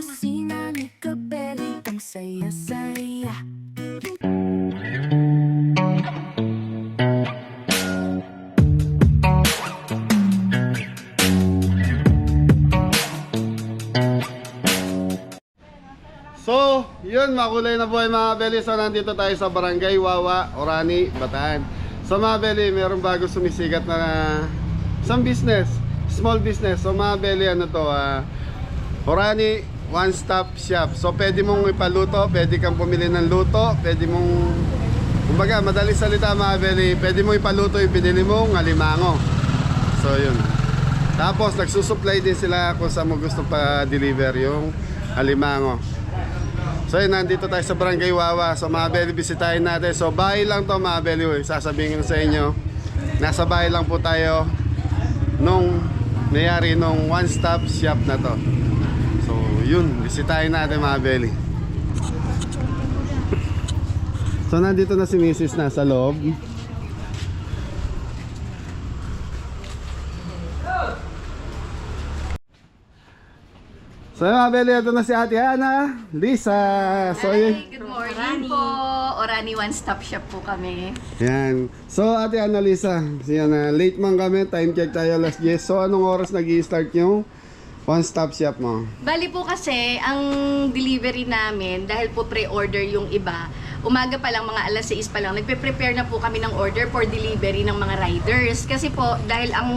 kusina ni Kabeli, ang saya-saya. So, yun, makulay na buhay mga Beli. So, nandito tayo sa Barangay Wawa, Orani, Bataan. So mga Beli, mayroong bago sumisikat na isang business, small business. So mga Beli, ano to, Orani one-stop shop. So pwede mong ipaluto, pwede kang pumili ng luto, pwede mong, kumbaga, madaling salita mga Beli, pwede mong ipaluto yung pinili mong alimango. So yun. Tapos nagsusupply din sila kung saan mo gusto pa-deliver yung alimango. So yun, nandito tayo sa Barangay Wawa. So mga Beli, bisitahin natin. So bahay lang to mga Beli, sasabihin ko sa inyo, nasa bahay lang po tayo nung nangyari nung one-stop shop na to. So yun, bisitahin natin mga Beli. So nandito na si Mrs. nasa loob. So mga Beli, ito na si Ate Ana, Lisa. So yun. Hi, good morning po. Orani One Stop Shop po kami. Yan. So Ate Ana, Lisa, yan, late man kami, time check tayo last yes. So anong oras nag-i-start yung one stop shop mo? Bali po kasi ang delivery namin, dahil po pre-order yung iba, umaga pa lang, mga alas 6 pa lang, nagpe-prepare na po kami ng order for delivery ng mga riders. Kasi po, dahil ang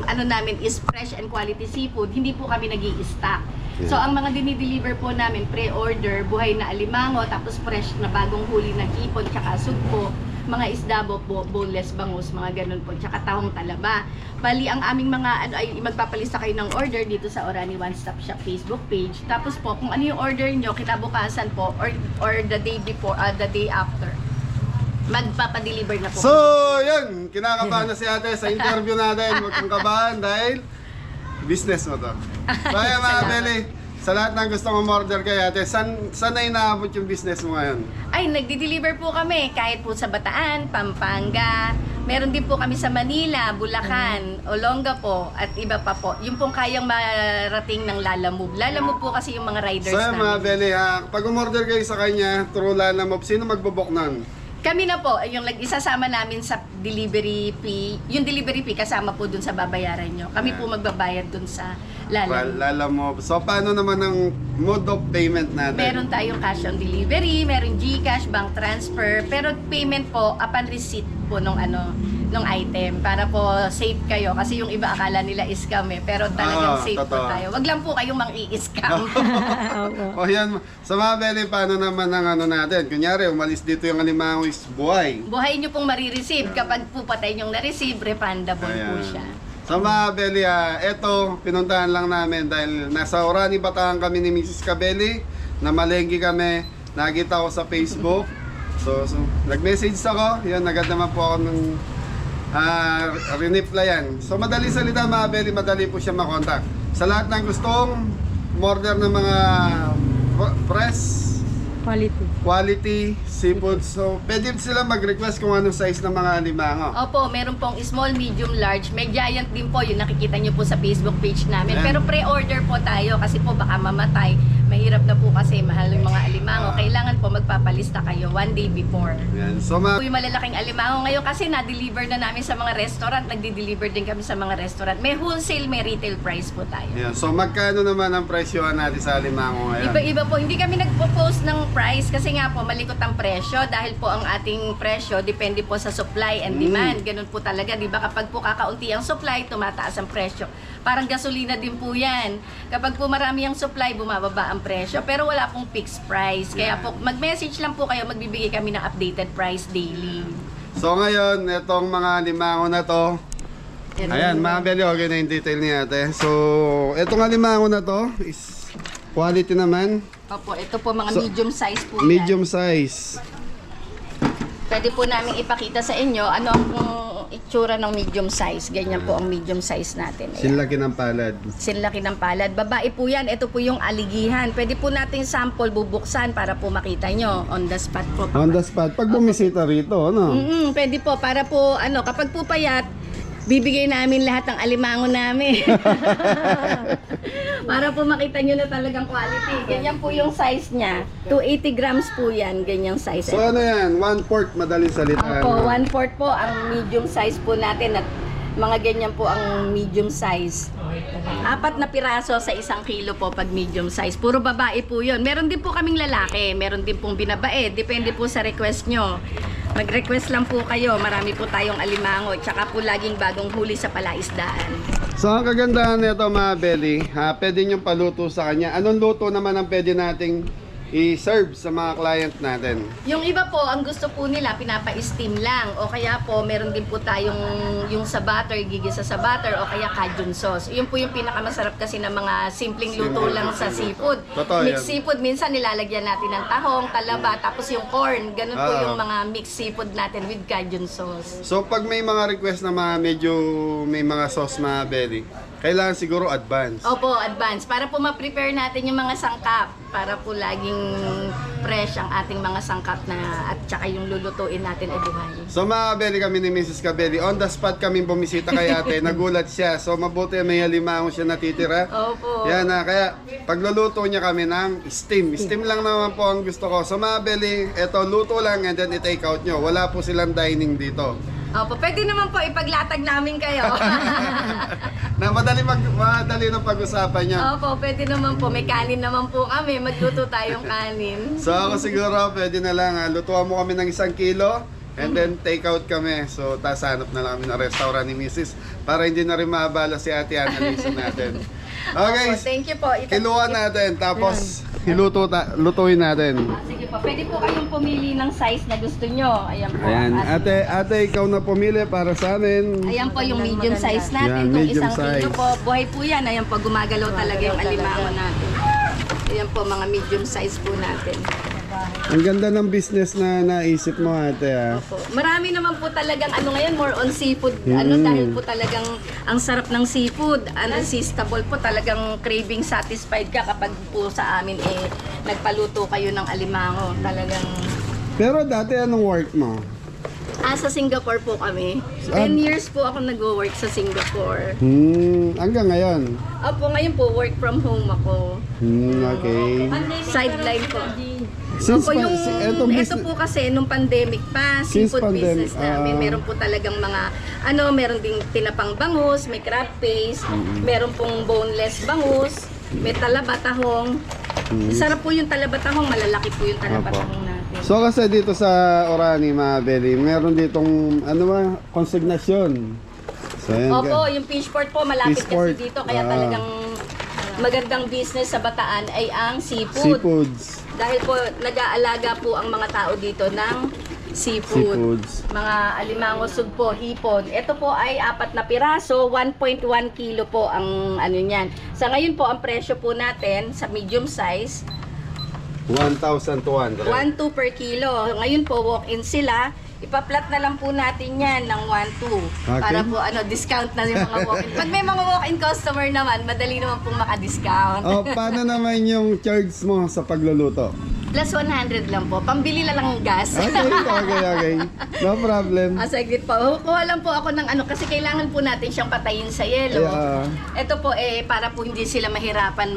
ano namin is fresh and quality seafood, hindi po kami nag-i-stock. Yeah. So ang mga dinideliver po namin, pre-order, buhay na alimango, tapos fresh na bagong huli na hipon, tsaka sugpo, mga isda po, boneless bangus, mga ganun po, tsaka tahong talaba. Bali, ang aming mga ano ay magpapalista kayo ng order dito sa Orani One Stop Shop Facebook page. Tapos po, kung ano yung order nyo, kinabukasan po, or the day before, the day after, magpapadeliver na po. So yun, kinakabahan na si Ate sa interview natin. Huwag kang kabahan dahil business mo to. So ayan mga Beli, sa lahat ng gusto mong order kay Ate, saan na inaabot yung business mo ngayon? Ay, nagdi-deliver po kami kahit po sa Bataan, Pampanga. Meron din po kami sa Manila, Bulacan, Olongapo, at iba pa po. Yung pong kayang marating ng Lalamove. Lalamove po kasi yung mga riders So ayan mga namin. Beli, pag umorder kayo sa kanya, through Lalamove, sino magbubok nun? Kami na po, yung isasama namin sa delivery fee. Yung delivery fee kasama po dun sa babayaran nyo. Kami po magbabayad dun sa Lalamove. Lalamove. So paano naman ang mode of payment natin? Meron tayong cash on delivery, meron GCash, bank transfer, pero payment po upon receipt po nung item para po safe kayo kasi yung iba akala nila scam pero talagang safe po totoo. tayo. Wag lang po kayong mang-i-scam. O yan, sa mga Beli, paano naman ang ano natin? Kunyari, umalis dito yung alimango is buhay. Buhay nyo pong marireceive. Kapag po patay nyong na-receive, refundable po Ayan. siya. Sa mga Beli, eto, pinuntahan lang namin dahil nasa Orani, Bataan kami ni Mrs. Kabeli, na malengke kami, nakita ko sa Facebook. So nag-message ako, yun, agad naman po ako ng re-replyan. So madali salita mga Beli, madali po siya makontak. Sa lahat ng gustong order ng mga fresh quality seafood. So pwede sila mag-request kung anong size ng mga alimango. Opo, meron pong small, medium, large. May giant din po, yung nakikita nyo po sa Facebook page namin. Ayan. Pero pre-order po tayo kasi po baka mamatay. Mahirap na po kasi mahal yung mga alimango. Kailangan po magpapalista kayo one day before. Yan. So Yung malalaking alimango ngayon kasi na-deliver na namin sa mga restaurant. Nagdi-deliver din kami sa mga restaurant. May wholesale, may retail price po tayo. yan. So magkano naman ang presyo natin sa alimango ngayon? Iba-iba po. Hindi kami nagpo-post ng price kasi nga po malikot ang presyo dahil po ang ating presyo depende po sa supply and demand. Ganun po talaga, 'di ba? Kapag po kakaunti ang supply, tumataas ang presyo. Parang gasolina din po 'yan. Kapag po marami ang supply, bumababa ang presyo. Pero wala pong fixed price. Kaya po mag-message lang po kayo, magbibigay kami ng updated price daily. So ngayon, itong mga limango na to, ayan, mga Beli, okay na yung detail ni Ate. So, itong alimango na to is quality naman. Opo, ito po mga So, medium size po Medium yan. size. Pwede po namin ipakita sa inyo ano ang itsura ng medium size. Ganyan po ang medium size natin. Ayan. Sinlaki ng palad. Sinlaki ng palad. Babae po yan. Ito po yung aligihan. Pwede po nating sample bubuksan para po makita nyo. On the spot po. On the spot. Pag bumisita rito, ano? Pwede po. Para po, kapag po payat, bibigay namin lahat ng alimango namin. Para po makita nyo na talagang quality. Ganyan po yung size niya. 280 grams po yan, ganyang size. So ano yan? 1/4 madaling salita. Opo, 1/4 po ang medium size po natin at mga ganyan po ang medium size. 4 na piraso sa 1 kilo po pag medium size. Puro babae po yun. Meron din po kaming lalaki. Meron din pong binabae. Depende po sa request nyo. Mag-request lang po kayo. Marami po tayong alimango. Tsaka po laging bagong huli sa palaisdaan. So ang kagandahan nito mga belly, pwede nyo paluto sa kanya. Anong luto naman ang pwede nating i-serve sa mga client natin? Yung iba po, ang gusto po nila, pinapa-steam lang. O kaya po, meron din po tayong yung sa butter, gigisa sa butter, o kaya Cajun sauce. Yun po yung pinakamasarap kasi ng mga simpleng luto lang sa seafood. Totoo Mixed yan. seafood, minsan nilalagyan natin ng tahong, talaba, tapos yung corn. Ganun po Oo. yung mga mixed seafood natin with Cajun sauce. So pag may mga request na mga medyo may mga sauce mga belly, kailangan siguro advance. Opo, advance. Para po ma-prepare natin yung mga sangkap. Para po laging fresh ang ating mga sangkap na at saka yung lulutuin natin ay buhay. So mga belly, kami ni Mrs. Kabeli, on the spot kami bumisita kay ate, nagulat siya. So mabuti may halimango siya natitira. Opo. Yan na, kaya pagluluto niya kami ng steam. Steam lang naman po ang gusto ko. So mga belly, eto luto lang and then i-take out nyo. Wala po silang dining dito. Opo, pwede naman po ipaglatag namin kayo. Na madali ng pag-usapan niya. Opo, pwede naman po. May kanin naman po kami. Magluto tayong kanin. So ako siguro pwede na lang, lutuan mo kami ng 1 kilo and then take out kami. So tas hanap na lang kami ng restaurant ni Mrs. para hindi na rin maabala si Ate Annalisa natin. Okay, Opo, thank you po. kiluan natin tapos lutuin natin. Sige po, pwede po kayong pumili ng size na gusto nyo. Ayan po. Ayan, At- ate ikaw na pumili para sa amin. Ayan po yung medium size natin. Yan, Kung medium 1 kilo size. po, buhay po yan. Ayan po, gumagalaw talaga yung alimango natin. Ayan po, mga medium size po natin. Ang ganda ng business na naisip mo ate Opo. Marami naman po talagang ano ngayon, more on seafood. Ano, dahil po talagang ang sarap ng seafood. Unresistable po, talagang craving satisfied ka kapag po sa amin nagpaluto kayo ng alimango. Talagang Pero dati anong work mo? sa Singapore po kami. 10 years po ako nag-work sa Singapore. Hanggang ngayon. Opo, ngayon po work from home ako. Okay. Sideline po. Since Opo, yung, etong ito business, po kasi nung pandemic pa, Since seafood pandemic, business namin. Meron po talagang mga, meron ding tinapang bangus, may crab paste, meron pong boneless bangus, may talabatahong. Sarap po yung talabatahong, malalaki po yung talabatahong natin. so kasi dito sa Orani mga belly, meron ditong konsignasyon. So yan. Opo, yung fish port po, malapit Fishport, kasi dito, kaya talagang magandang business sa Bataan ay ang Seafoods. Dahil po nag-aalaga po ang mga tao dito ng seafood. Seafoods. Mga alimango, sugpo, hipon. Ito po ay 4 na piraso, 1.1 kilo po ang ano niyan. Sa ngayon po ang presyo po natin sa medium size, 1,200. 1.2 per kilo. Ngayon po walk-in sila. Ipa-flat na lang po natin yan ng 1.2 Okay. para po discount na yung mga walk-in. Pag may mga walk-in customer naman, madali naman pong maka-discount. Paano naman yung charge mo sa pagluluto? Plus 100 lang po. Pambili na lang ng gas. Okay. No problem. Saglit po. Kuha lang po ako ng kasi kailangan po natin siyang patayin sa yelo. Yeah. Ito po para po hindi sila mahirapan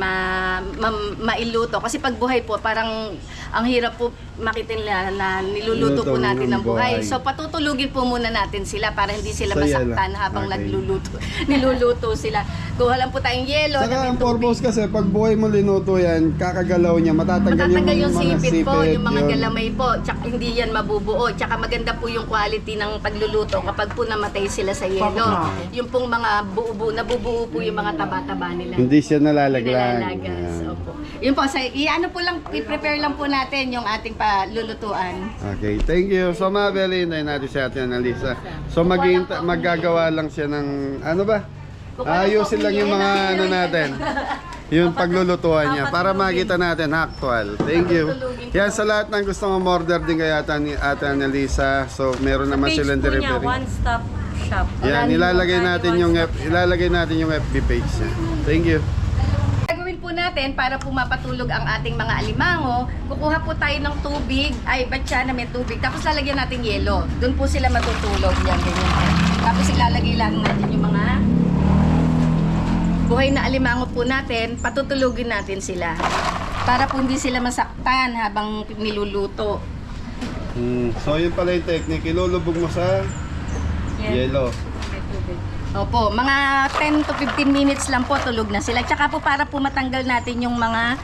mailuto. Kasi pag buhay po, parang ang hirap po makita nila na niluluto po Luto natin ng ng buhay. buhay. So patutulugin po muna natin sila para hindi sila Sa masaktan yelo. habang Okay. niluluto sila. Kuha lang po tayong yelo. Saka ang purpose kasi pag buhay mo linuto yan, kakagalaw niya, matatanggal Yung mga sipit po, yung mga yun. galamay po, tsaka hindi yan mabubuo. Tsaka maganda po yung quality ng pagluluto kapag po namatay sila sa yelo. Yung pong mga nabubuo po yung mga taba-taba nila. Hindi siya nalalaglag. Nilalagas. Yan. Opo. Yun po, i-prepare lang po natin yung ating palulutuan. Okay, thank you. So mga Beli, hintayin natin si Ate Annalisa. So maggagawa lang siya ng, ano ba? Ayusin lang yung mga natin. Yung paglulutuan niya para makita natin actual. Thank you. Yan sa lahat ng gusto mong order din kay Ate Annalisa. So meron naman silang delivery. One-stop shop. Yan, ilalagay natin yung FB page niya. Thank you. Gagawin po natin natin para po mapatulog ang ating mga alimango, kukuha po tayo ng tubig, ay batya na may tubig, tapos lalagyan natin yelo. Doon po sila matutulog. Yan, ganyan. Tapos ilalagay lang natin yung mga buhay na alimango po natin, patutulugin natin sila. Para po hindi sila masaktan habang niluluto. So yun pala yung technique, ilulubog mo sa yelo. Opo, mga 10 to 15 minutes lang po tulog na sila. Tsaka po para po matanggal natin yung mga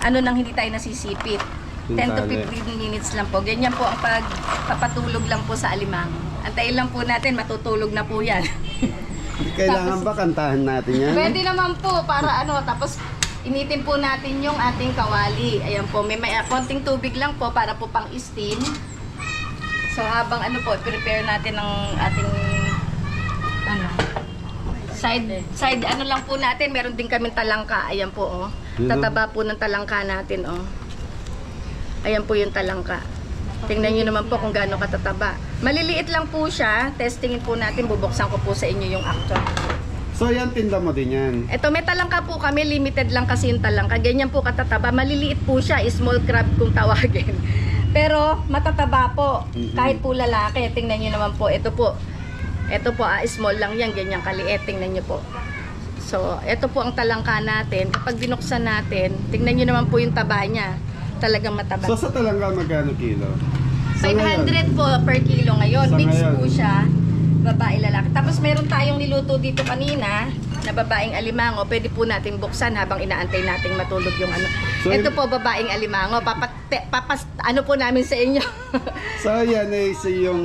ano nang hindi tayo nasisipit. 10 to 15 minutes lang po. Ganyan po ang pagpapatulog lang po sa alimango. Antayin lang po natin, matutulog na po yan. Kailangan ba kantahan natin yan? Pwede naman po para ano, tapos initin po natin yung ating kawali. Ayan po, may konting tubig lang po para po pang steam. So habang ano po, prepare natin ng ating ano, side ano lang po natin, meron din kaming talangka. Ayan po, oh. Tataba po ng talangka natin, oh. Ayan po yung talangka. Tingnan nyo naman po kung gaano katataba. Maliliit lang po siya. Testingin po natin, bubuksan ko po sa inyo yung actual. So yan, tinda mo din yan. Ito, may talangka po kami, limited lang kasi yung talangka. Ganyan po katataba. Maliliit po siya, small crab kung tawagin. Pero matataba po. Kahit po lalaki, tingnan nyo naman po. Ito po, small lang yan, ganyan kaliit. Tingnan nyo po. So, ito po ang talangka natin. Kapag binuksan natin, tingnan nyo naman po yung taba niya. Talagang mataba. So sa talangka magkano kilo? 500 po per kilo ngayon. Sa Mix ngayon. po siya. Babae, lalaki. Tapos meron tayong niluto dito kanina na babaeng alimango. Pwede po nating buksan habang inaantay nating matulog yung ano. So, ito po babaeng alimango. Ano po namin sa inyo. So yan ay yung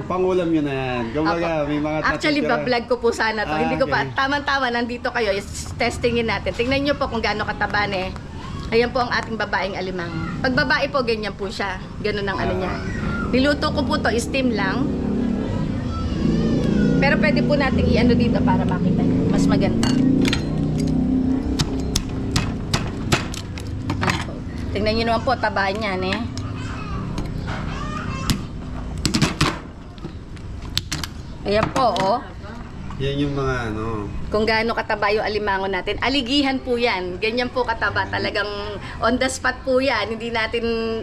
pangulam yun na yan. Kumbaga, may mga Actually, tatitira. bablog ko po sana to. Hindi ko pa, Okay. tama-tama, nandito kayo. Testingin natin. Tingnan nyo po kung gaano kataban eh. Ayan po ang ating babaeng alimango. Pag babae po, ganyan po siya. Ganun ang ano niya. Niluto ko po to, steam lang. Pero pwede po natin i-ano dito para makita nyo. Mas maganda. Ayan po. Tingnan nyo naman po, taba niyan eh. Ayan po, oh. Yan yung mga ano. Kung gaano kataba yung alimango natin. Aligihan po yan. Ganyan po kataba. Talagang on the spot po yan. Hindi natin,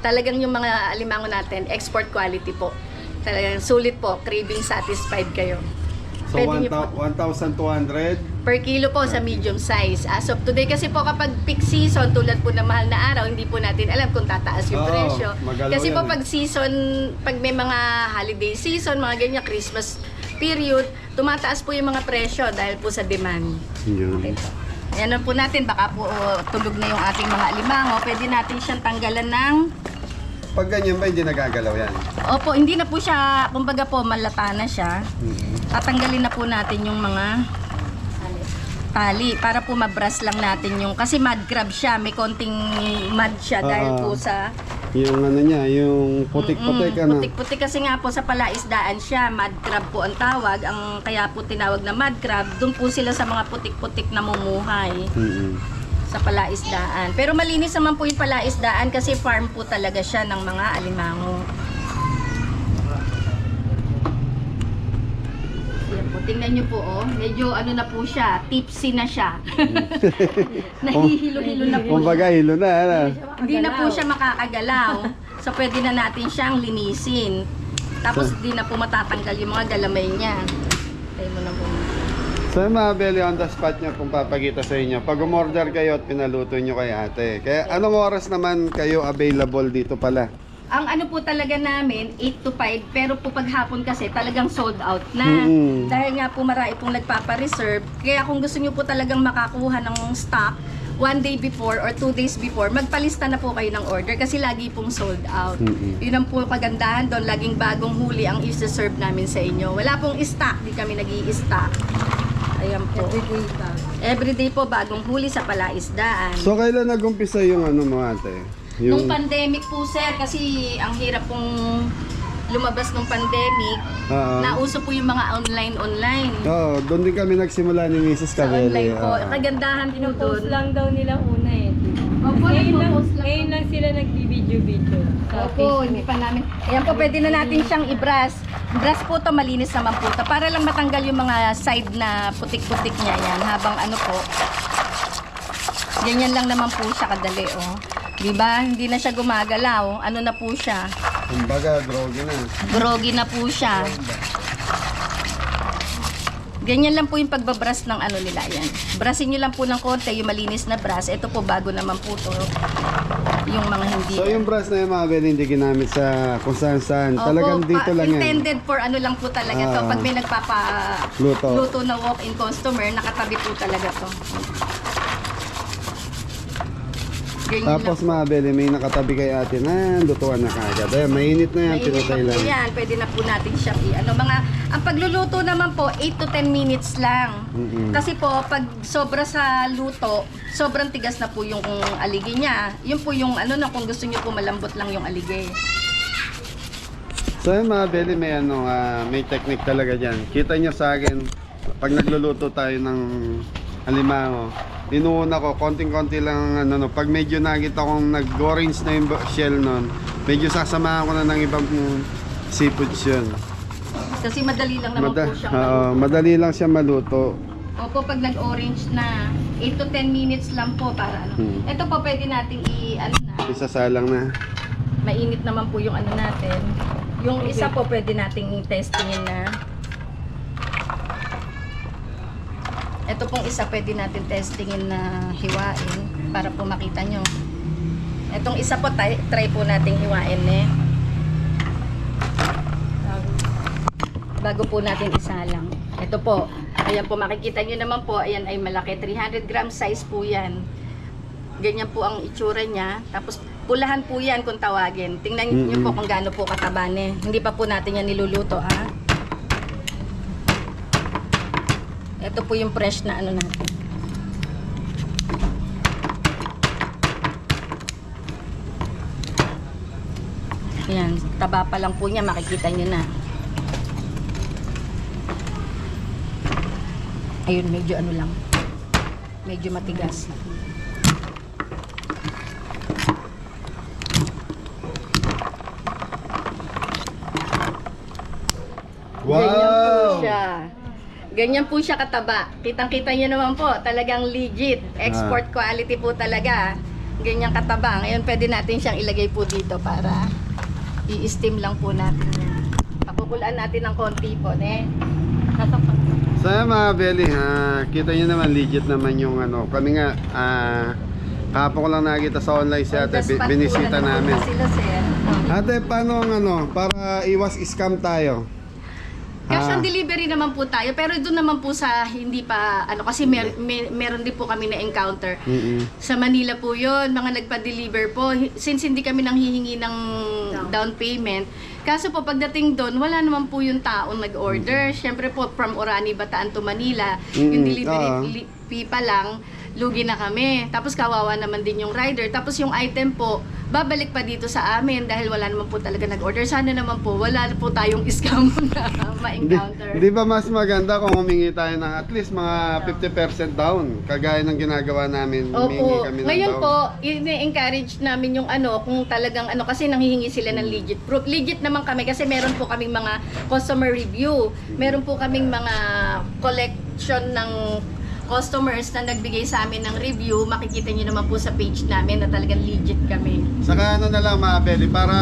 talagang yung mga alimango natin, export quality po. Talagang sulit po. Craving satisfied kayo. So Pwede niyo po. 1,200. Per kilo po sa medium size. As of today kasi po kapag peak season, tulad po ng mahal na araw, hindi po natin alam kung tataas yung Oo, presyo. magalaw Kasi yan po eh. pag season, pag may mga holiday season, mga ganyan, Christmas period, tumataas po yung mga presyo dahil po sa demand. Yun. Okay po. Ayan po natin, baka po tulog na yung ating mga alimango. Pwede natin siyang tanggalan ng... Pag ganyan ba, hindi nagagalaw yan? Opo, hindi na po siya, kumbaga po, malata na siya. Tatanggalin na po natin yung mga tali para po mabras lang natin yung, kasi mud crab siya, may konting mud siya dahil po sa Yung ano niya, yung putik-putik ano. putik-putik kasi nga po sa palaisdaan siya, mud crab po ang tawag, ang kaya po tinawag na mud crab, doon po sila sa mga putik-putik na mumuhay sa palaisdaan. Pero malinis naman po yung palaisdaan kasi farm po talaga siya ng mga alimango. Yan po, tingnan nyo po oh, medyo ano na po siya, tipsy na siya. Nahihilo-hilo na po. Kumbaga, hilo na. Ano? Hindi na po siya makakagalaw. So pwede na natin siyang linisin. Tapos di na po matatanggal yung mga galamay niya. Tayo mo na po. So yung mga belly on the spot niya kung papakita sa inyo. Pag umorder kayo at pinaluto nyo kay ate. Kaya anong oras naman kayo available dito pala? Ang ano po talaga namin, 8 to 5. Pero po paghapon kasi talagang sold out na. Dahil nga po marami pong nagpapa-reserve. Kaya kung gusto nyo po talagang makakuha ng stock, 1 day before or 2 days before, magpalista na po kayo ng order kasi lagi pong sold out. Yun ang po kagandahan doon, laging bagong huli ang i-serve namin sa inyo. Wala pong stock, di kami nag-i-stock. Ayan po. Everyday po bagong huli sa palaisdaan. So kailan nag-umpisa yung ano mo ate? Nung pandemic po sir, kasi ang hirap pong lumabas nung pandemic, nauso po yung mga online. Oo, doon din kami nagsimula ni Mrs. Sa Cabelli. online po. Kagandahan po doon. Post lang daw nila una eh. Opo, nagpo-post lang. Ngayon lang sila nagbi-video-video. Opo, hindi pa namin. Ayan po, pwede na natin siyang i-brush. Brush po to, malinis naman po to. Para lang matanggal yung mga side na putik-putik niya yan. Habang ano po, Ganyan lang naman po siya kadali, oh. Diba? Hindi na siya gumagalaw. Ano na po siya? Kumbaga, groggy na. Groggy na po siya. Ganyan lang po yung pagbabrush ng ano nila yan. Brushin nyo lang po ng konti, yung malinis na brush. Ito po bago naman po to. Yung mga hindi. So yung brush na yung mga Beli, hindi ginamit sa kung saan. Talagang dito lang yan. Intended for ano lang po talaga to. Pag may luto na walk-in customer, nakatabi po talaga to. Ganyan Tapos lang. mga Beli, may nakatabi kay ate na lutuan na kagad. Ayan, mainit na yan, Mainit pinatay pa lang. po yan. Pwede na po natin siya ang pagluluto naman po 8 to 10 minutes lang. Kasi po pag sobra sa luto, sobrang tigas na po yung aligi niya. Yun po yung ano na kung gusto niyo po malambot lang yung aligi. So yung mga Beli, may may technique talaga dyan. Kita nyo sa akin, pag nagluluto tayo ng alimango, inuuna ko, konting-konti lang pag medyo nakita kong nag-orange na yung shell nun, medyo sasamahan ko na ng ibang seafoods yun. Kasi madali lang naman po siyang maluto. Madali lang siya maluto. Opo, pag nag-orange na, 8 to 10 minutes lang po para ano. Ito po pwede nating Isasalang na. mainit naman po yung ano natin. Yung isa po pwede nating testingin na. Ito pong isa pwede natin testingin na hiwain para po makita nyo. Itong isa po try po nating hiwain bago po natin isalang. Ito po, ayan po makikita nyo naman po, ayan ay malaki, 300 gram size po yan. Ganyan po ang itsura niya. Tapos pulahan po yan kung tawagin. Tingnan nyo po kung gaano po kataba Hindi pa po natin yan niluluto Ito po yung fresh na ano natin. Ayan, taba pa lang po niya, makikita nyo na. Ayun, medyo ano lang. Medyo matigas. Wow! Ganyan po siya. Ganyan po siya kataba. Kitang-kita niyo naman po, talagang legit. Export quality po talaga. Ganyan kataba. Ngayon pwede natin siyang ilagay po dito para i-steam lang po natin yan. Pakukulaan natin ng konti po, Sasakpan. So mga Beli, kita nyo naman, legit naman yung kami nga, kahapon ko lang nakita sa online si ate, binisita namin. Sila, sir. Ate, paano ang para iwas scam tayo? Cash on delivery naman po tayo, pero doon naman po sa hindi pa kasi meron din po kami na encounter. Sa Manila po 'yon, mga nagpa-deliver po since hindi kami nanghihingi ng down payment. Kaso po pagdating doon, wala naman po yung taong nag-order. Syempre po from Orani, Bataan to Manila, yung delivery fee pa lang, lugi na kami. Tapos kawawa naman din yung rider. Tapos yung item po, babalik pa dito sa amin dahil wala naman po talaga nag-order. Sana naman po, wala po tayong scam na ma-encounter. Di ba mas maganda kung humingi tayo ng at least mga 50% down, kagaya ng ginagawa namin, humingi kami ng Ngayon down. po, i-encourage namin yung kung talagang kasi nanghihingi sila ng legit proof. Legit naman kami kasi meron po kaming mga customer review. Meron po kaming mga collection ng customers na nagbigay sa amin ng review. Makikita nyo naman po sa page namin na talagang legit kami. Saka na lang mga Beli, para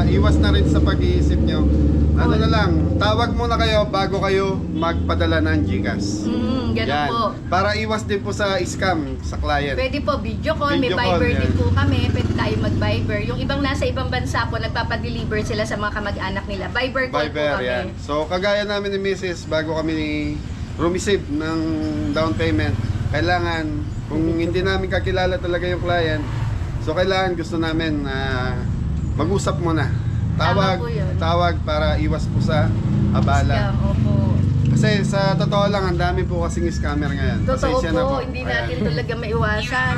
iwas na rin sa pag-iisip nyo, na lang, tawag muna kayo bago kayo magpadala ng GCash. Ganun po. Para iwas din po sa scam sa client. Pwede po video call, may Video call, Viber din yan. po kami. Pwede tayo mag-Viber. Yung ibang nasa ibang bansa po, nagpapadeliver sila sa mga kamag-anak nila. Viber call po kami. Yan. So kagaya namin ni Mrs. bago kami receive ng down payment, kailangan, kung hindi namin kakilala talaga yung client, so kailangan gusto namin mag-usap muna. Tawag para iwas po sa abala. Scam, opo. Kasi sa totoo lang, ang dami po kasing scammer ngayon. Totoo Pasensya na po, hindi natin talaga maiwasan.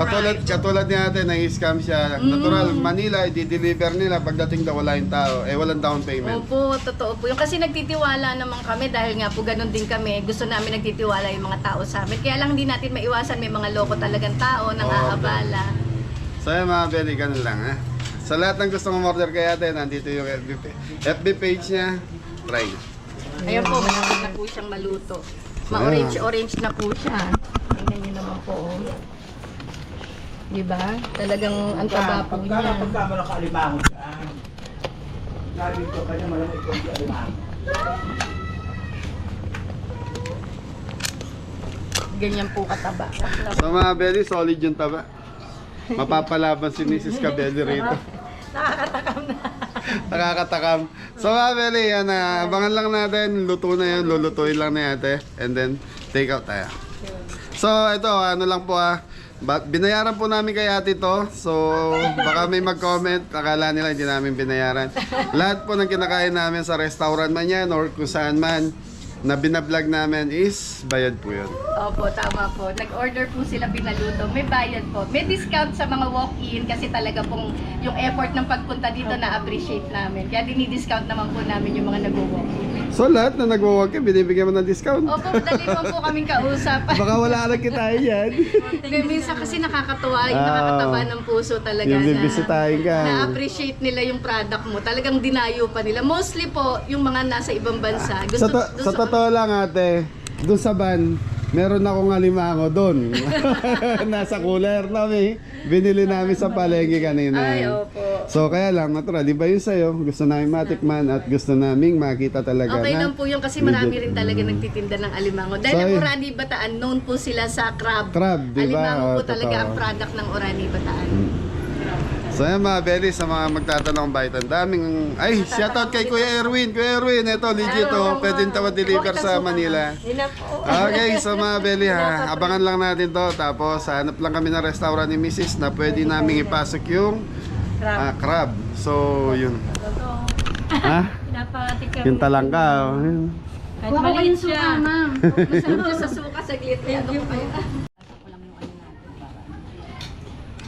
Katulad ni ate, nang-scam siya. Natural, Manila, i-deliver nila. Pagdating daw wala yung tao, walang down payment. Opo, totoo po. Yung kasi nagtitiwala naman kami dahil nga po ganun din kami. Gusto namin nagtitiwala yung mga tao sa amin. Kaya lang hindi natin maiwasan, may mga loko talagang tao nang aabala. So yun mga Beli, ganun lang Sa lahat ng gusto mong order kay ate, nandito yung FB page niya. Try. Ayun po, malapit na po siyang maluto. Ma-orange-orange na po siya. Tingnan niyo naman po. Di ba? Talagang ang taba po niya. Pagka malaki alimango dyan. Lagi ko kanya malaki ito yung alimango. Ganyan po kataba. So mga belly, solid yung taba. Mapapalaban si Mrs. Cabelli rito. Nakakatakam. So mga belly, yan na. Abangan lang natin. Luto na yan. Lulutuin lang ni ate. And then, take out tayo. So ito, ano lang po binayaran po namin kay ate to. So baka may mag-comment. Akala nila hindi namin binayaran. Lahat po ng kinakain namin sa restaurant man yan or kung saan man na binablog namin is bayad po yun. Opo, tama po. Nag-order po sila pinaluto. May bayad po. May discount sa mga walk-in kasi talaga pong yung effort ng pagpunta dito na-appreciate namin. Kaya dinidiscount naman po namin yung mga nag-walk-in. So lahat na nag-walk in, binibigyan mo ng discount. Opo, madali mo po kaming kausap. Baka wala na kita yan. Minsan kasi nakakatuwa, yung nakakataba ng puso talaga Yung na bibisitahin ka. na-appreciate nila yung product mo. Talagang dinayo pa nila. Mostly po, yung mga nasa ibang bansa. Sa totoo lang ate, doon sa van, meron akong alimango doon. Nasa cooler namin. Binili namin sa palengke kanina. Ay, opo. So kaya lang, natural, di ba yun sa'yo? Gusto namin matikman at gusto namin makita talaga Okay na lang po yun kasi marami rin talaga nagtitinda ng alimango. Dahil So, ang yun. Orani Bataan, known po sila sa crab. Crab, di ba? Alimango po Oo, talaga totoo. ang product ng Orani Bataan. So yan mga belly, sa mga magtatanong bakit ang daming... Ay, shoutout kay Kuya Erwin. Kuya Erwin, ito, legit to. Pwedeng tawa-deliver sa Manila. Yun na po. Okay, so mga belly ha, abangan lang natin to. Tapos hanap lang kami ng restaurant ni Mrs. na pwede naming ipasok yung crab. So yun. Ha? Pinapakatik kami. Yung talangka. Oh. Kahit maliit siya. ma'am. Masarap siya sa suka sa glit. Ano po kayo?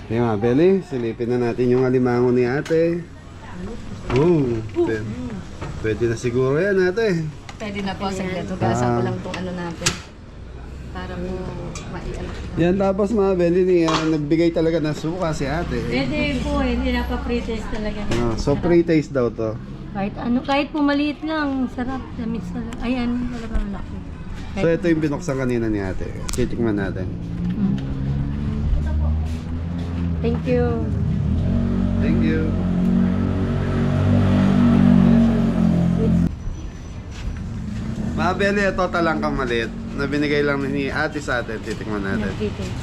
Yung mga belly, silipin na natin yung alimango ni ate. Pwede na siguro yan ate. Pwede na po sa glit. Hugasan ko lang itong ano natin. Para po maiano. Yan tapos mga belly niya, nagbigay talaga ng suka si ate. Pwede po eh, hindi napapretest talaga. So pre-taste daw to. Kahit ano, kahit po maliit lang, sarap. Tamis talaga. Ayan, talagang laki. So ito yung binuksan kanina ni ate. Titikman natin. Thank you. Thank you. Mga belly, ito talangkang maliit na binigay lang ni ate sa atin. Titikman natin. Nagtitest.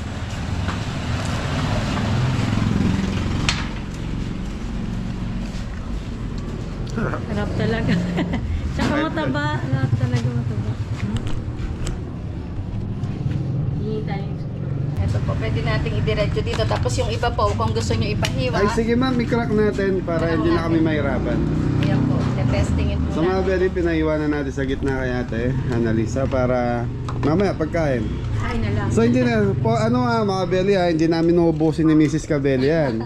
Sarap talaga. Tsaka mataba. Lahat talaga mataba. Ito po, pwede nating idiretso dito. Tapos yung iba po, kung gusto nyo ipahiwa. Ay sige ma'am, i-crack natin para hindi na kami mahirapan. Ayan po, testingin po So mga belly, pinaiwanan natin sa gitna kay ate Annalisa para mamaya pagkain. Ay na lang. So hindi na, po, ano mga belly hindi namin uubusin ni Mrs. Cabelli yan.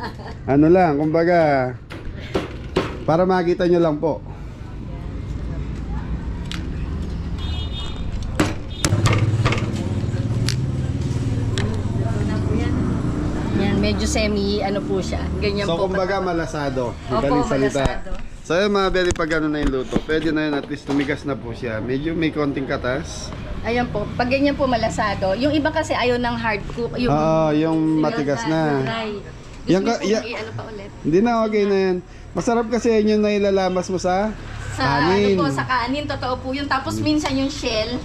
Ano lang, kumbaga, para makita nyo lang po. Yan, medyo semi, ano po siya. Ganyan So po. kumbaga malasado. Opo, Madaling salita. malasado. So yun mga belly, pag ano na yung luto, pwede na yun at least tumigas na po siya. Medyo may konting katas. Ayan po, pag ganyan po malasado. Yung iba kasi ayaw ng hard cook. Yung, Oo, yung matigas na. dry. Gusto Yan niyo ka- po ya- i-ano pa ulit. Hindi na, okay na yan. Masarap kasi yun yung nailalamas mo sa Sa kanin. ano po, sa kanin, totoo po yun. Tapos minsan yung shell,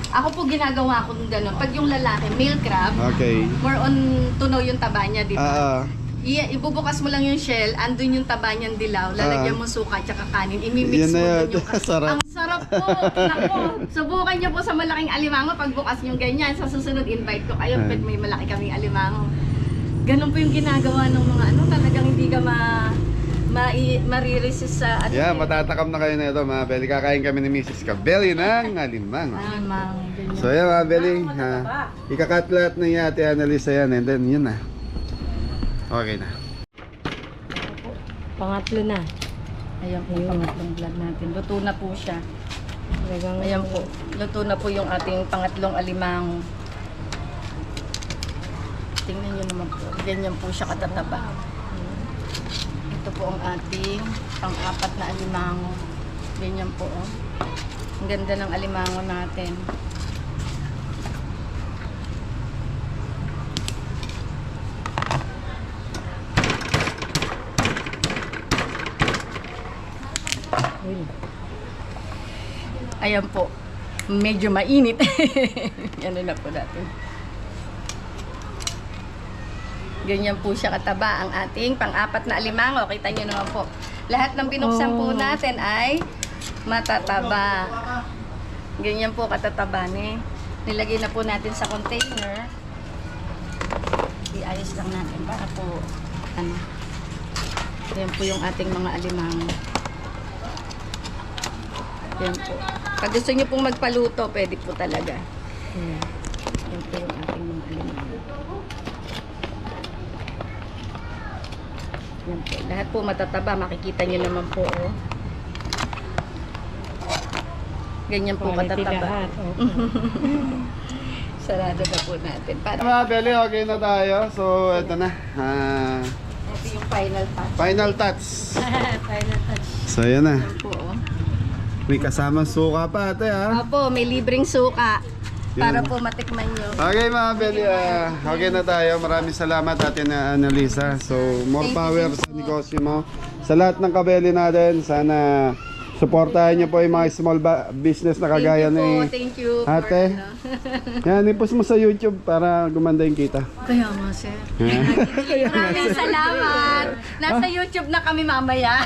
ako po ginagawa ko ng gano'n. Pag yung lalaki, male crab, Okay. more on tunaw yung taba niya, di ba? Ibubukas mo lang yung shell, andun yung taba niyang dilaw, lalagyan mo suka at kanin, imimix Yan mo na yun. dun yung Sarap. Ang sarap po! Naku, subukan niyo po sa malaking alimango pagbukas niyo ganyan. Sa susunod, invite ko kayo, pet may malaki kaming alimango. Ganun po yung ginagawa ng mga ano, talagang hindi ka mariresist sa ano. Yeah, matatakam na kayo na ito mga belly. Kakain kami ni Mrs. Cabelli ng alimango. Alimango, ganyan. So yan mga belly, ikakatlat na yung ate Annalisa yan and then yun na. Okay na. Pangatlo na. Ayan po, pangatlong vlog natin. Luto na po siya. Talagang Ayan po, luto na po yung ating pangatlong alimango. Tingnan nyo naman po, ganyan po siya katataba. Ito po ang ating pang-apat na alimango. Ganyan po, oh. Ang ganda ng alimango natin. Ayan po. Medyo mainit. Ano na po natin. Ganyan po siya kataba ang ating pang-apat na alimango. Kita nyo naman po. Lahat ng binuksan po natin ay matataba. Ganyan po katataba ni. Nilagay na po natin sa container. Iayos lang natin para po ano. Yan po yung ating mga alimango. Yan po. Pag gusto nyo pong magpaluto, pwede po talaga. Yan po yung ating mga alimango. Yan po. Lahat po matataba. Makikita nyo naman po. Oh. Ganyan po katataba. Sarado na po natin. Para Mga Beli, okay na tayo. So, ito na. ito yung final touch. Final touch. Final touch. So, yan na. Yan po. Oh. May kasamang suka pa ate ha. Opo, may libreng suka. Para Yan. po matikman nyo. Okay mga Beli, okay na tayo. Maraming salamat Ate na Annalisa. So, more Thank you, power thank sa negosyo mo. Sa lahat ng kabeli natin, sana suportahan niyo po yung mga small business na kagaya ni Thank you po. Ate. Yan, i-post mo sa YouTube para gumanda yung kita. Kaya nga, sir. Maraming salamat. Nasa YouTube na kami mamaya.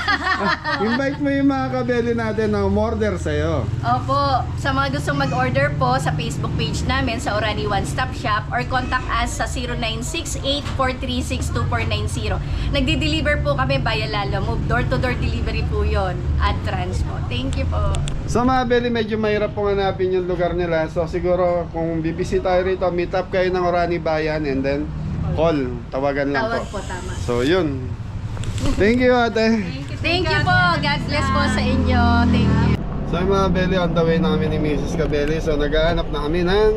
Invite mo yung mga kabeli natin na umorder sa'yo. Opo, sa mga gustong mag-order po sa Facebook page namin sa Orani One Stop Shop or contact us sa 0968-436-2490. Nagdi-deliver po kami via Lalo Move. Door-to-door delivery po yon at transpo. Thank you po. Sa mga Beli, medyo mahirap pong hanapin yung lugar nila. So siguro kung bibisita tayo rito, meet up kayo ng Orani Bayan and then call. Tawagan lang Tawag po. po, tama. So yun. Thank you ate. Thank you po. God bless po sa inyo. Thank you. So yung mga Beli, on the way na kami ni Mrs. Cabelli. So naghahanap na kami ng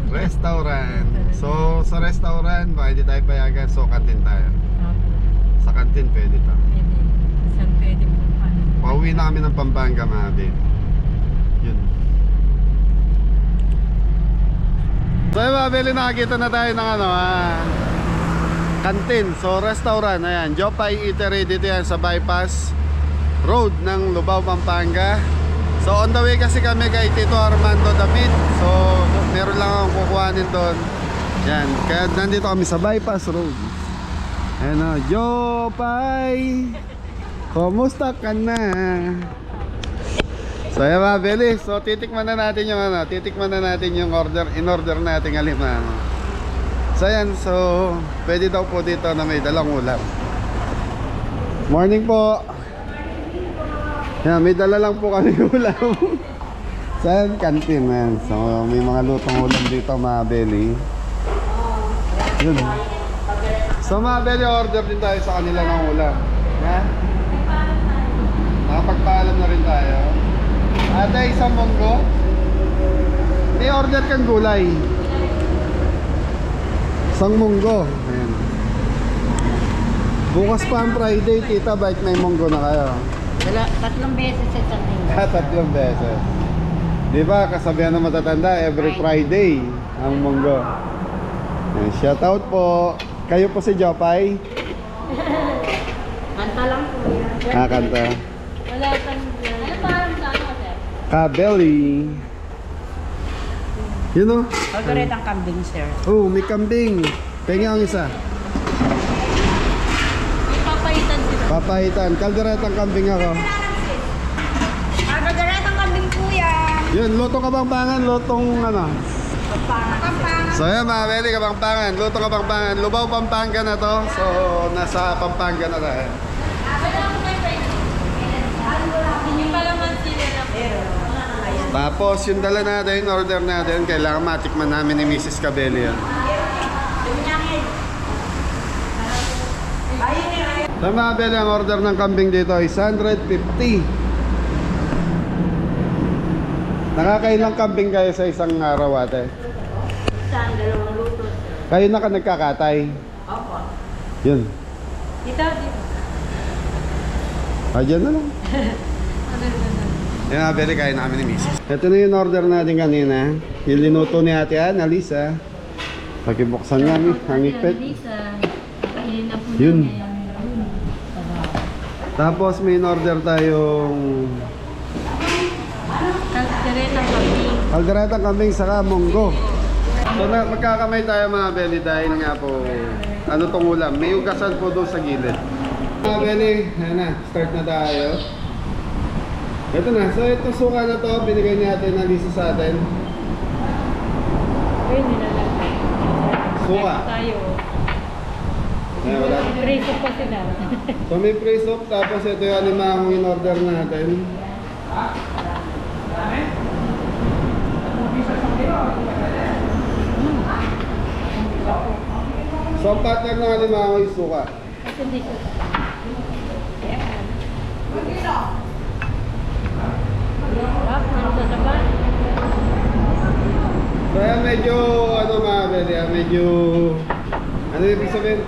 restaurant. So sa restaurant, baka hindi tayo payagan. So kantin tayo. Sa kantin pwede pa. Saan pwede po paano? Pauwi na kami ng Pampanga mga Beli. Yun. So yung mga Beli, nakakita na tayo ng kantin. So restaurant, ayan, Jopay Eatery. Dito yan sa bypass road ng Lubao, Pampanga. So on the way kasi kami kay Tito Armando David. So meron lang akong kukuhanin doon. Yan, kaya nandito kami sa bypass road. Ayan o, Jopay, kumusta ka na? So ayan mga Beli, so titikman na natin yung in-order natin alimango. So ayan, so pwede daw po dito na may dalang ulam. Morning po. Yan, may dala lang po kami ulam. Sa kantin man. So may mga lutong ulam dito mga Beli. Yun. So mga Beli, order din tayo sa kanila ng ulam. Ha? Nakapagpaalam na rin tayo. Ate, isang munggo. May order kang gulay. Isang munggo. Ayan. Bukas pa ang Friday, tita, bike may munggo na kayo. Tatlong beses sa isang linggo. Tatlong beses. Di ba, kasabihan ng matatanda, every Friday ang munggo. Ayan, shout out po. Kayo po si Jopay. Kanta lang po yan. Kanta. Wala kang... Ano parang sa ano, sir? Kabeli. Yun o. Pagkaret ang kambing, sir. Oh, may kambing. Pengi ang isa. May papaitan sila. Papahitan. Kalderetang kambing ako. Pagkaret ang kambing, kuya. Yun, lutong Kabangpangan, lutong ano. So yan mga Beli, Kabangpangan, lutong Kabangpangan. Lubao, Pampanga na to. So nasa Pampanga na tayo. Hindi pa naman sila na pero. Tapos yung dala natin, order natin, kailangan matikman namin ni Mrs. Cabelli yan. So mga Beli, ang order ng kambing dito ay 150. Nakakailang kambing kayo sa isang araw ate? Saan? Dalawang luto. Kayo na ka nagkakatay? Opo. Yun. Dito, dito. Dyan na lang. Yan mga Beli, kain namin ni Mrs. Ito na yung order natin kanina. Yung linuto ni ate Annalisa. Pagkibuksan nga ang ipit. Yun. Tapos may in-order tayong Kalderetang kambing saka munggo. So magkakamay tayo mga belly dahil nga po ano tong ulam. May ugasan po doon sa gilid. Mga belly, ayan na, start na tayo. Ito na, so ito suka na to, binigay natin na Lisa sa atin. Ayun, nilalagay. Suka. Tayo. Ayan, wala. Trace pa sila. So may free soup, tapos ito yung alimang in-order natin. So ang partner ng alimang yung suka. Kasi hindi siya. Sarap, nagsasaban. Kaya medyo, ano mga belly, medyo, ano ibig sabihin?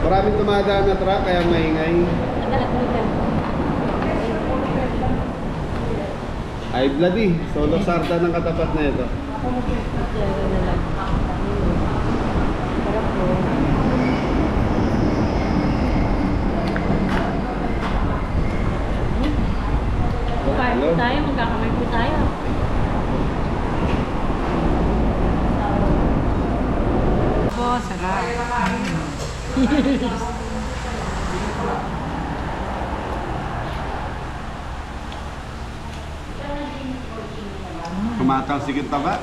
Maraming tumadaan na truck, kaya maingay. Ay bloody, solo sarda ng katapat na ito. Sarap po. Kukain po tayo, magkakamay po tayo. Po, sarap. Tumatalsikit pa ba?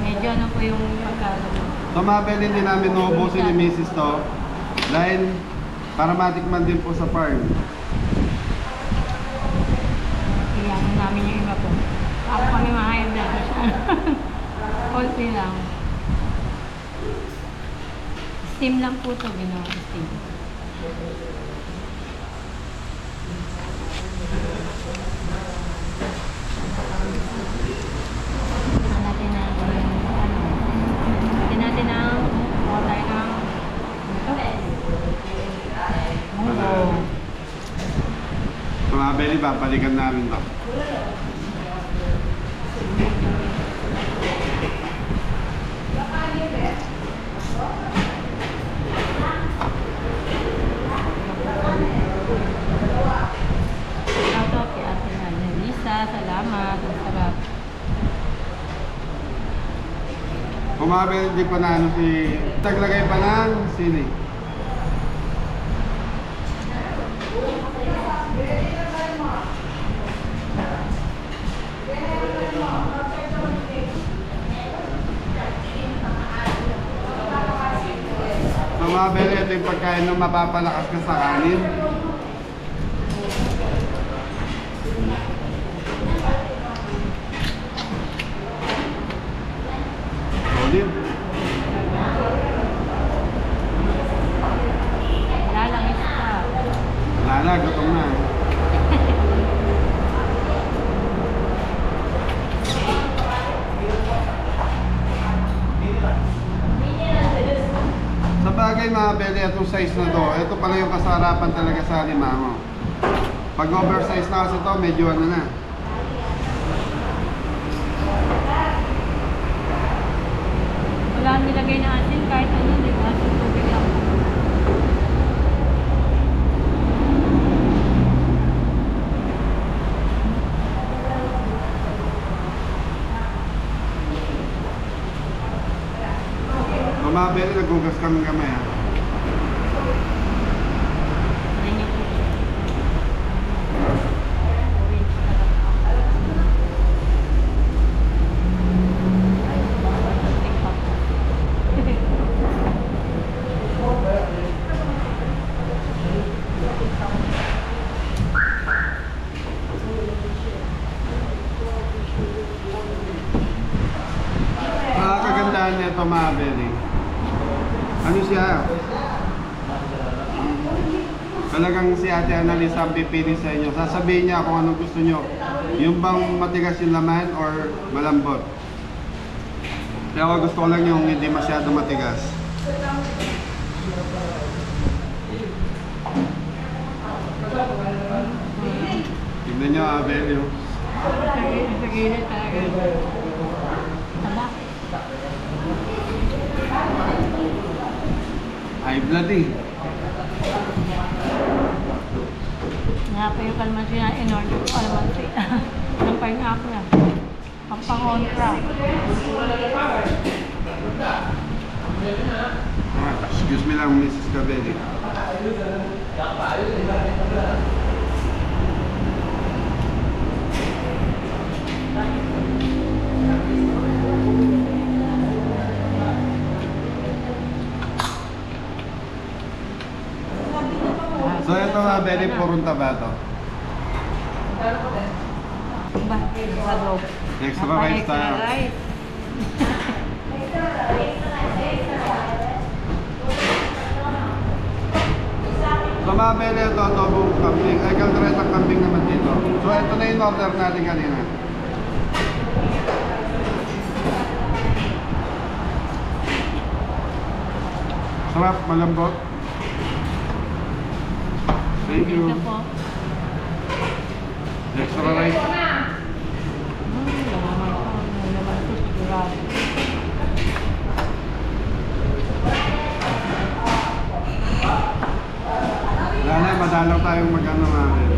Medyo ano po yung pagkakaroon. So mga belly, hindi namin nauubusin ni Mrs. to. Dahil para matikman din po sa farm. Kailangan namin yung iba po. Ako kami mahayag na siya. Konti lang. Steam lang po ito, ginawa steam. Tignan natin na tignan natin ang kuha tayo ng munggo. So mga belly, babalikan namin to. Shoutout kay Ate Lisa, salamat, ang sarap. Kung mga belly, hindi pa na ano si... Taglagay pa ng sili. So mga belly, ito yung pagkain na mapapalakas ka sa kanin. Solid. Lalangis pa. Lala, gutom na. Sa bagay mga belly, itong size na to, ito pala yung kasarapan talaga sa alimango. Pag oversize na kasi to, medyo ano na. Wala nilagay na asin kahit ano, di ba? Sa tubig lang. Mga belly, nagugas kami kamay ha. Ayun yung tubig. Ang kagandahan nito mga belly, ano siya? Talagang si Ate Annalisa ang pipili sa inyo. Sasabihin niya kung anong gusto nyo. Yung bang matigas yung laman or malambot. Kaya ako gusto ko lang yung hindi masyado matigas. Tignan nyo Abel yung Sa gilid talaga. Taba. High blood eh. Nga pa yung kalmansi na in-order ko, kalmansi. Ang pineapple na. Ang pangontra. Excuse me lang, Mrs. Cabelli. So ito nga, Belly, purong taba to. Ba? Sa loob. Extra rice tayo. Extra rice. So mga Belly, ito, adobong kambing. Ay, kalderetang kambing naman dito. So ito na yung order natin kanina. Sarap, malambot. Thank you. Ito po. Extra rice. Laman po. Laman po sigurado. Wala na, madalaw tayong mag-ano natin.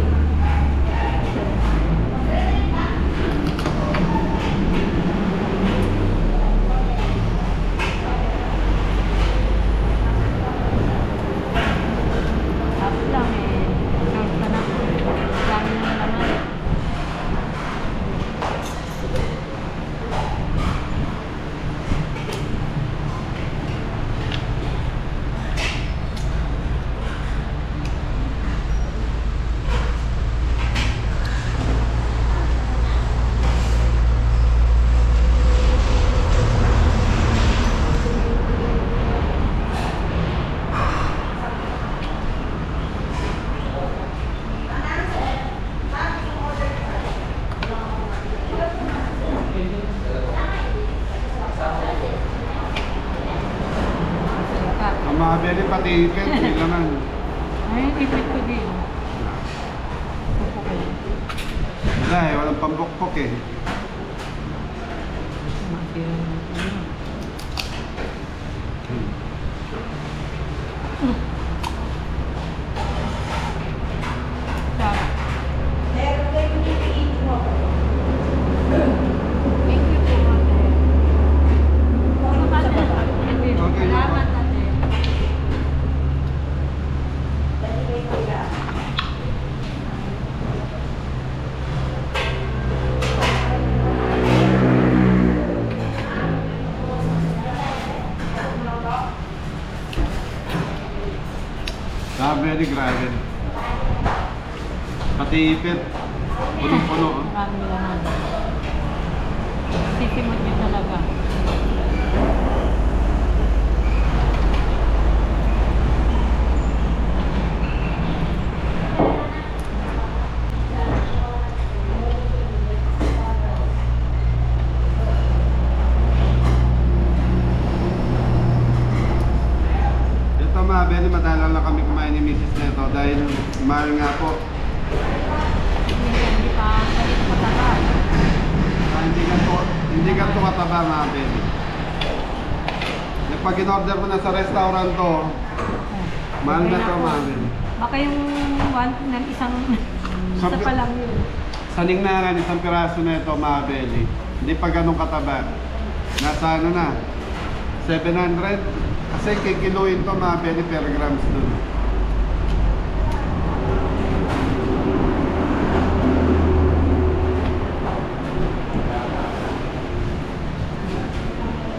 Tapos lang eh. Short pa na. Dami na naman. Ang mga Belly, pati ipit, may laman. Ay, ipit ko din. Pupo ko lang. Wala eh, walang pambukpok eh. Masira na ito. Sarap. Thank you po, ate. Okay. Salamat, ate. Ah, very grabe. Pati ipit. Punong-puno. Oh. Maraming laman. Sisimot niyo talaga. Ito mga Belly, madalang lang kami kumain ni Mrs. Neto dahil mahal nga po. Hindi pa galit matagal. Ah, hindi ka to kataba mga Belly. Pag in-order mo na sa restaurant to, mahal na to mga Belly. Baka yung one ng isang isa Sabi- pa lang yun. Sa ningnaran, isang piraso na ito mga Belly. Hindi pa ganun kataba. Nasa ano na, 700. Kasi kikiluin to mga Belly per grams dun.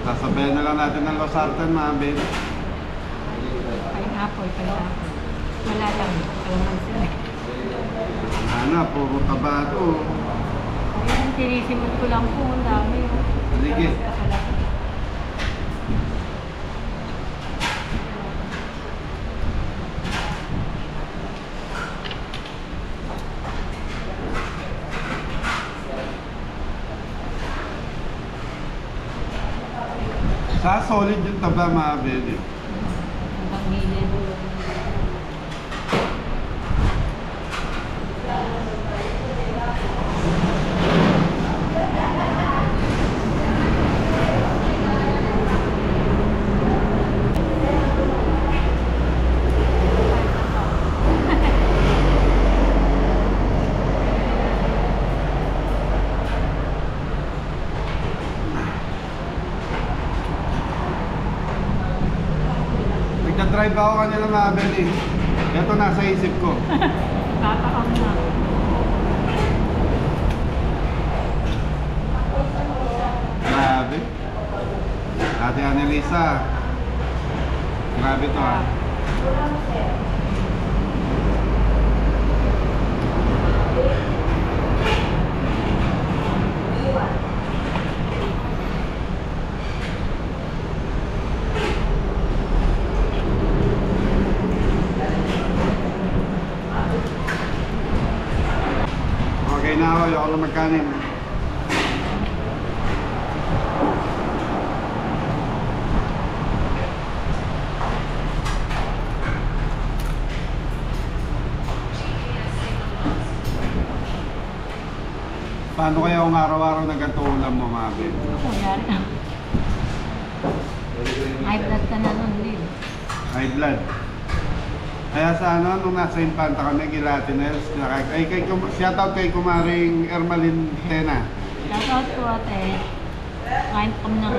Sasabayan na lang natin ng losartan mga Belly. Pineapple. Wala lang. Kalaman sila. Ano, puro taba to. Ayun, tinisimot ko lang po. Ang dami. Sige. Sa solid yung taba mga Belly. Hanggang gilid. Nag-drive ako kanina mga Beli. Ito nasa isip ko. Tatakam na. Grabe. Ate Annalisa. Grabe to ah. Okay na ako, ayoko na magkanin. Paano kaya kung araw-araw na ganito ulam mo, Mabe? Nangyari na. High blood ka na nun, Lil. High blood. Kaya sa ano, nung nasa Infanta kami, Gilatinels, shoutout kay Kumaring Ermalin Tena. Shoutout ko ate. Kain kami ng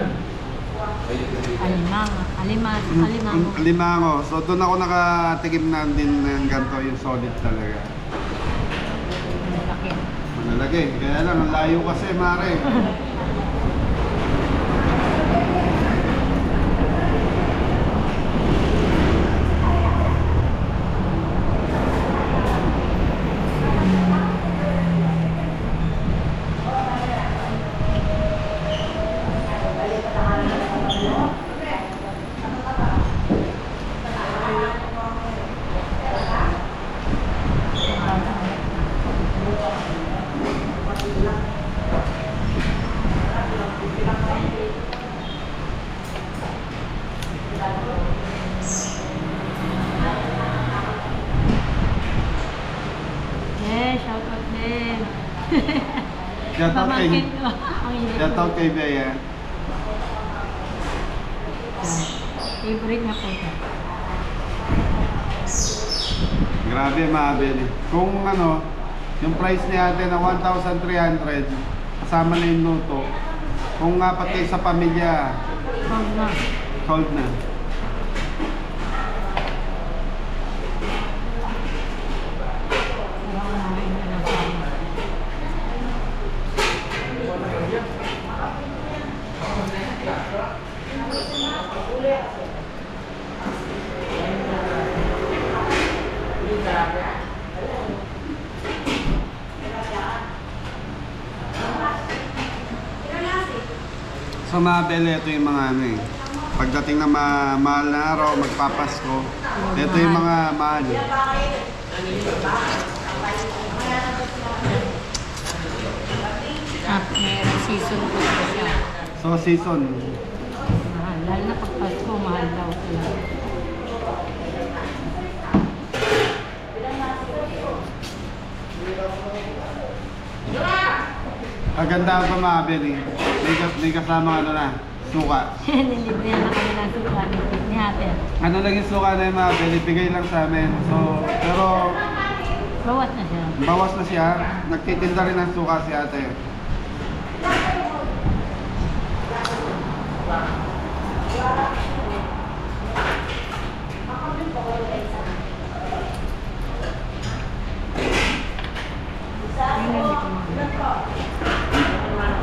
alimango. Limango. So doon ako nakatikim na din ng ganito, yung solid talaga. Malaki. Malalaki. Kaya lang, ang layo kasi, Mare. Yeah, shoutout din. Shoutout kay, Pamangkin ko. Ang init ko. shoutout kay Bea. Favorite niya po siya. Grabe, Mabel. Kung ano, yung price ni ate na 1,300, kasama na yung luto. Kung apat kayo sa pamilya, Huwag na. sold na. Wala ko namin na nasama. So Mabel, ito yung mga ano eh. Pagdating na mahal na araw, magpapasko, ito yung mga mahal. Meron season po siya. So season, Mahal. Lalo na pag Pasko, mahal daw sila. aganda ba Mabel eh. May kasama ano na, suka. Nilibre na kami ng suka ni ate. Ano lang yung suka na yung Mabel, ibigay lang sa amin. So, pero Bawas na siya. bawas na siya, nagtitinda rin ng suka si ate. Ayun, hindi ko mahal.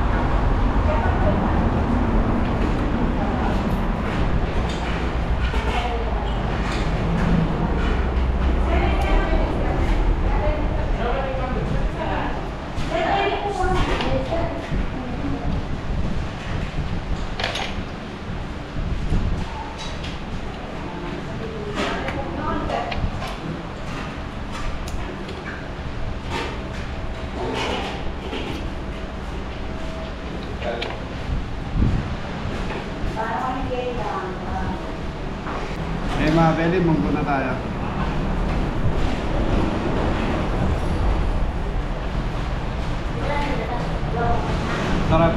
Eh Mabel, munggo na tayo. Sarap.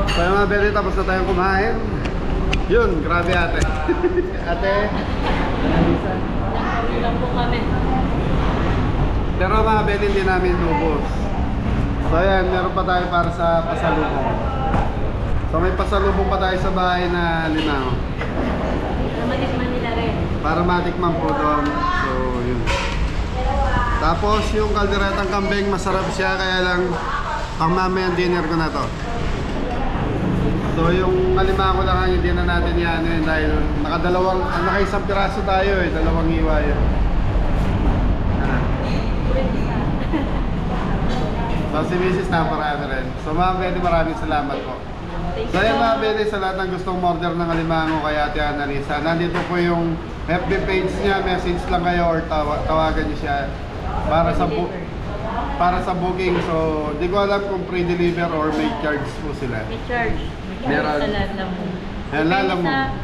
So yung mga Beli, tapos na tayong kumain. Yun, grabe ate. Ate. Lang po kami. Pero mga Beli, hindi namin lubos. So So ayan, meron pa tayo para sa pasalubong. So may pasalubong pa tayo sa bahay na limango. Matikman nila rin. Para matikman po doon. So yun. Tapos yung kalderetang kambing, masarap siya, kaya lang pang mamayang dinner ko na to. So yung alimango lang ang hindi na natin yan dahil nakaisang piraso tayo dalawang hiwa yun. So si Mrs. naparami rin. So Ma'am Betty, maraming salamat po. So yan Ma'am Betty, sa lahat ng gustong order ng alimango kay Ate Annalisa, nandito po yung FB page niya, message lang kayo or tawagan niyo siya para sa booking. So di ko alam kung pre-deliver or may charge po sila. May charge. Meron. Sa lahat ng Ayan, lalam mo. sa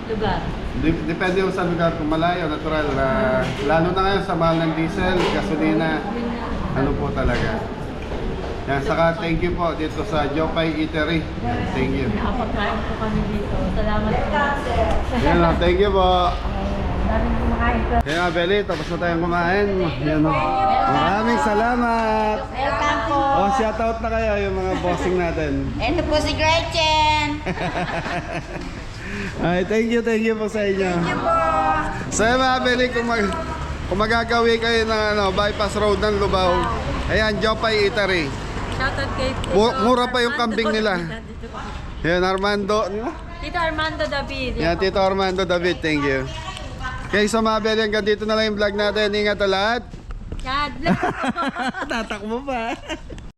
lugar. Depende yung sa lugar, kung malayo, natural. Lalo na ngayon sa mahal ng diesel, gasolina, ano po talaga. Yan, saka thank you po dito sa Jopay Eatery. Thank you. Nakapagkain po kami dito. Salamat po. Yan lang, thank you po. Maraming kumakain ko. Kaya nga, Beli, tapos na tayong kumain. Yan, o. Maraming salamat. Welcome po. Oh, shout out na kayo yung mga bossing natin. Ito po si Gretchen. Ay, thank you po sa inyo. Thank you po. So mga Beli, kung magagawi kayo ng bypass road ng Lubao, ayan, Jopay Eatery. Shoutout kay Mura pa yung kambing nila. Yan, Armando. Tito Armando David. Yan, Tito Armando David, thank you. Okay, so mga Beli, hanggang dito na lang yung vlog natin. Ingat na lahat. God bless. Tatakbo pa.